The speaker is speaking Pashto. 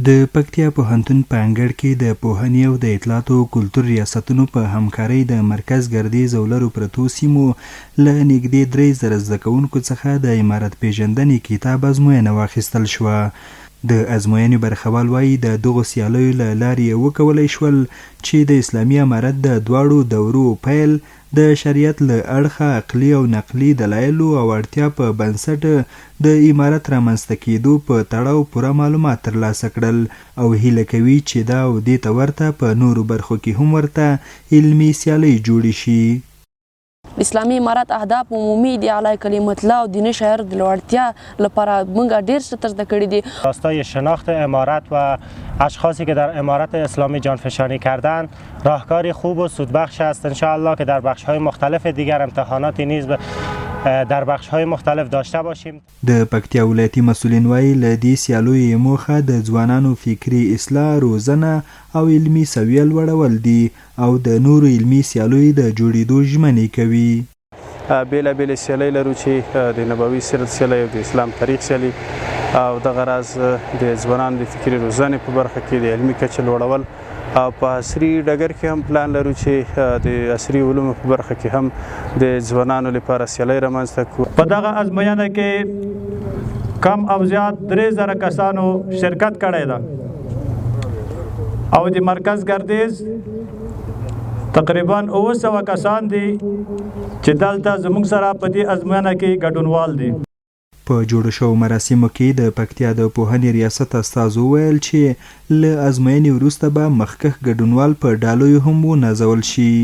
د پکتيا پوهنتون په انګړ کې د پوهنې او د اطلاعاتو کلتور ریاستونو په همکارۍ د مرکز ګردیز او لرو پرتو سیمو له نږدې 3000 زده کوونکو څخه د عمارت پېژندنې کتاب ازمويانه واخستل شوه. د ازمويانې برخوال وایي د دغو سیالیو له لارې وکولی شول چې د اسلامي امارت د دواړو دورو پیل د شریعت له اړخه عقلي او نقلي دلایلو او اړتیا په بنسټ د امارت رامنځته کېدو په تړاو پوره معلومات ترلاسه کړل او هیله کوي چې دا او دې ته ورته په نورو برخو کې هم ورته علمي سیالۍ جوړې شي. اسلامي امارت اهداف عمومي د اعلی کلمت الله او دیني شعر د لوړتیا لپاره موږ ډیر څه زده کړي دي. راستای شناخت امارت و اشخاصی که در امارت اسلامی جانفشانی کردن راهکاری خوب و سودبخش است انشاءالله که در بخش‌های مختلف دیگر امتحاناتی نیز در بخش‌های مختلف داشته باشیم. د پکتیا ولایتي مسؤلین وایي له دې سیالیو موخه د ځوانانو فکري اصلاح، روزنه او علمي سویه لوړول دي او د نورو علمي سیالیو د جوړېدو ژمنې کوي. بېلابېلې سیالۍ لرو چې د نبوي سیرت سیالۍ او د اسلام تاریخ سیالۍ او دغه راز د ځوانانو د فکري روزنې په برخه کې د علمي کچې لوړول او په عصري ډګر کې هم پلان لرو چې د عصري علومو په برخه کې هم د ځوانانو لپاره سیالۍ رامنځته کړو. په دغه ازموینه کې کم او زیات 3000 کسانو شرکت کړی ده او د مرکز ګردیز تقریبا 900 کسان دي چې دلته زموږ سره په دې ازموینه کې ګډونوال دي. په جوړ شو مراسمو کې د پکتیا د پوهنې ریاست استازو ویل چې له ازموینې وروسته به مخکښ ګډونوال په ډالو هم ونازول شي.